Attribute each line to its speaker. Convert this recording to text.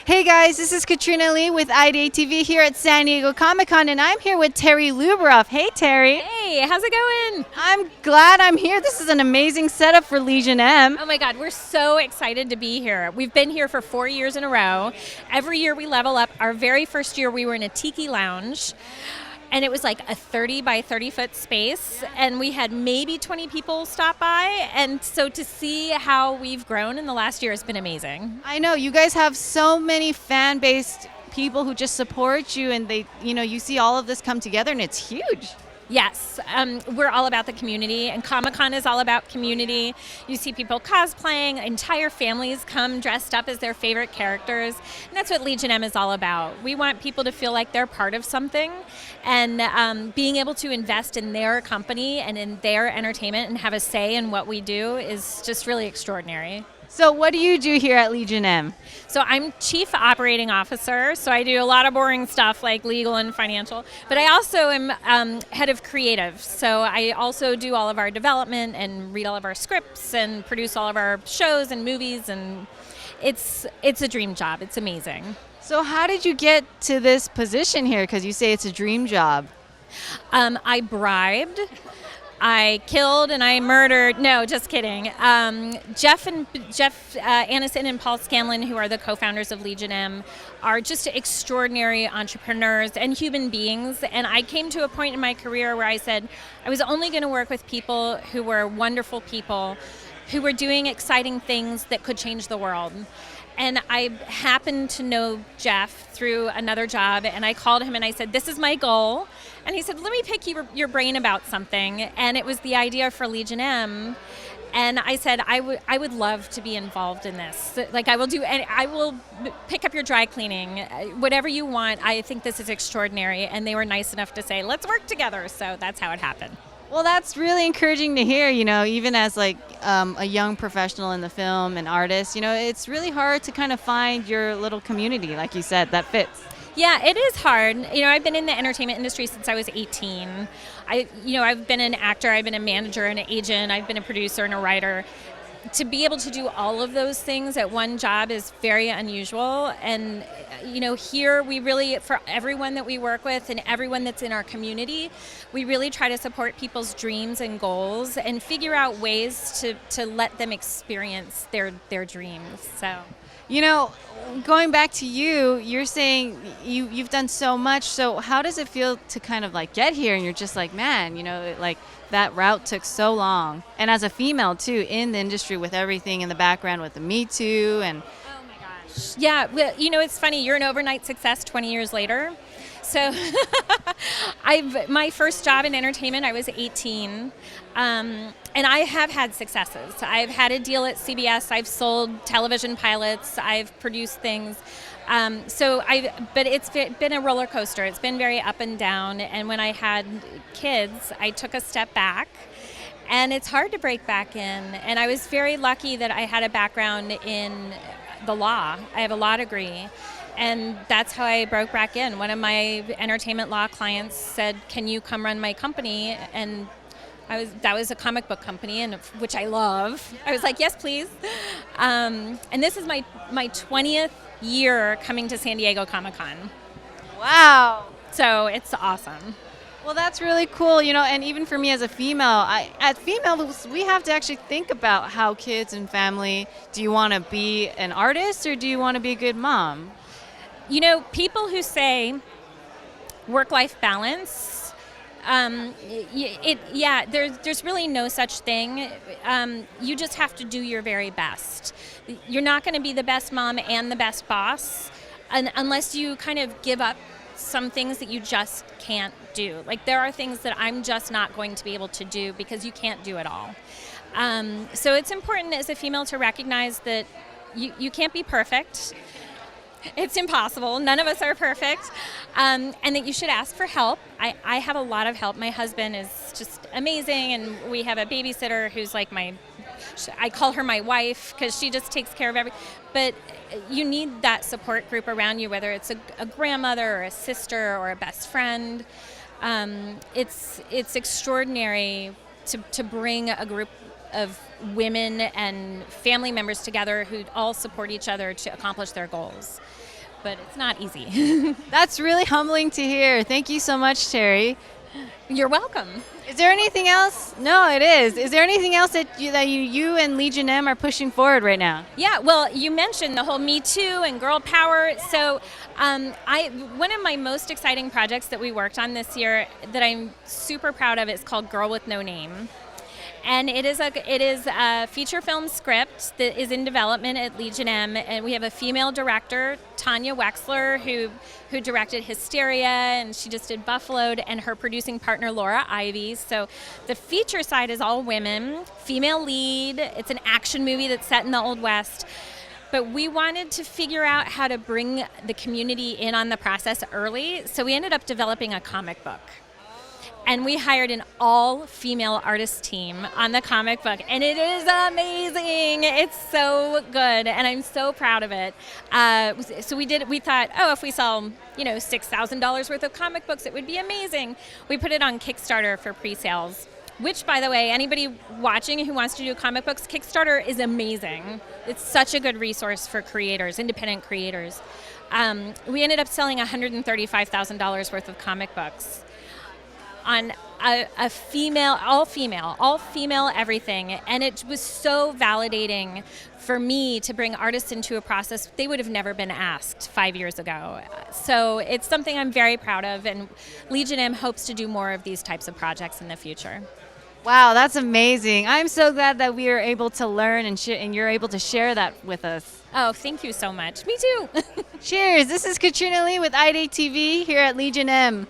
Speaker 1: Hey guys, this is Katrina Lee with IdeateTV here at San Diego Comic-Con, and I'm here with Terri Lubaroff. Hey Terri.
Speaker 2: Hey, how's it going?
Speaker 1: I'm glad I'm here. This is an amazing setup for Legion M.
Speaker 2: Oh my God, we're so excited to be here. We've been here for 4 years in a row. Every year we level up. Our very first year we were in a tiki lounge, and it was like a 30 by 30 foot space, and we had maybe 20 people stop by. And so to see how we've grown in the last year has been amazing.
Speaker 1: I know you guys have so many fan-based people who just support you, and you see all of this come together, and it's huge.
Speaker 2: Yes, we're all about the community, and Comic-Con is all about community. You see people cosplaying, entire families come dressed up as their favorite characters, and that's what Legion M is all about. We want people to feel like they're part of something, and being able to invest in their company and in their entertainment and have a say in what we do is just really extraordinary.
Speaker 1: So what do you do here at Legion M?
Speaker 2: So I'm Chief Operating Officer, so I do a lot of boring stuff like legal and financial, but I also am head of creative. So I also do all of our development and read all of our scripts and produce all of our shows and movies, and it's a dream job. It's amazing.
Speaker 1: So how did you get to this position here? Because you say it's a dream job.
Speaker 2: I bribed. I killed and I murdered. No, just kidding. Jeff Anison and Paul Scanlon, who are the co-founders of Legion M, are just extraordinary entrepreneurs and human beings. And I came to a point in my career where I said I was only going to work with people who were wonderful people, who were doing exciting things that could change the world. And I happened to know Jeff through another job, and I called him and I said, this is my goal. And he said, let me pick your brain about something. And it was the idea for Legion M. And I said, I would love to be involved in this. Like I will pick up your dry cleaning, whatever you want. I think this is extraordinary. And they were nice enough to say, let's work together. So that's how it happened.
Speaker 1: Well, that's really encouraging to hear, even as like a young professional in the film and artist, it's really hard to kind of find your little community, like you said, that fits.
Speaker 2: Yeah, it is hard. I've been in the entertainment industry since I was 18. I've been an actor, I've been a manager, an agent, I've been a producer and a writer. To be able to do all of those things at one job is very unusual. And, here we really, for everyone that we work with and everyone that's in our community, we really try to support people's dreams and goals and figure out ways to let them experience their dreams. So.
Speaker 1: Going back to you, you're saying you've done so much. So how does it feel to kind of like get here and you're just like, man, like that route took so long. And as a female too, in the industry with everything in the background with the Me Too and.
Speaker 2: Oh my gosh. Yeah, well, it's funny. You're an overnight success 20 years later. So my first job in entertainment, I was 18. And I have had successes. I've had a deal at CBS. I've sold television pilots. I've produced things. But it's been a roller coaster. It's been very up and down. And when I had kids, I took a step back. And it's hard to break back in. And I was very lucky that I had a background in the law. I have a law degree. And that's how I broke back in. One of my entertainment law clients said, can you come run my company? And that was a comic book company, and which I love. I was like, yes, please. And this is my 20th year coming to San Diego Comic-Con.
Speaker 1: Wow.
Speaker 2: So it's awesome.
Speaker 1: Well, that's really cool, and even for me as a female, as females, we have to actually think about how kids and family, do you want to be an artist or do you want to be a good mom?
Speaker 2: People who say work-life balance, there's really no such thing. You just have to do your very best. You're not going to be the best mom and the best boss unless you kind of give up some things that you just can't do. Like there are things that I'm just not going to be able to do because you can't do it all. So it's important as a female to recognize that you can't be perfect. It's impossible. None of us are perfect. And that you should ask for help. I have a lot of help. My husband is just amazing, and we have a babysitter who's like I call her my wife because she just takes care of everything. But you need that support group around you, whether it's a grandmother or a sister or a best friend. It's extraordinary to bring a group of women and family members together who all support each other to accomplish their goals. but it's not easy.
Speaker 1: That's really humbling to hear. Thank you so much, Terri.
Speaker 2: You're welcome.
Speaker 1: Is there anything else? No, it is. Is there anything else that you and Legion M are pushing forward right now?
Speaker 2: Yeah, well, you mentioned the whole Me Too and girl power. So one of my most exciting projects that we worked on this year that I'm super proud of is called Girl with No Name. And it is a feature film script that is in development at Legion M, and we have a female director, Tanya Wexler, who directed Hysteria, and she just did Buffaloed, and her producing partner, Laura Ivy. So the feature side is all women, female lead. It's an action movie that's set in the Old West. But we wanted to figure out how to bring the community in on the process early, so we ended up developing a comic book. And we hired an all-female artist team on the comic book, and it is amazing. It's so good, and I'm so proud of it. So we thought, if we sell, $6,000 worth of comic books, it would be amazing. We put it on Kickstarter for pre-sales, which, by the way, anybody watching who wants to do comic books, Kickstarter is amazing. It's such a good resource for creators, independent creators. We ended up selling $135,000 worth of comic books on a female, all female everything. And it was so validating for me to bring artists into a process they would have never been asked 5 years ago. So it's something I'm very proud of, and Legion M hopes to do more of these types of projects in the future.
Speaker 1: Wow, that's amazing. I'm so glad that we are able to learn and you're able to share that with us.
Speaker 2: Oh, thank you so much. Me too.
Speaker 1: Cheers. This is Katrina Lee with IdeateTV here at Legion M.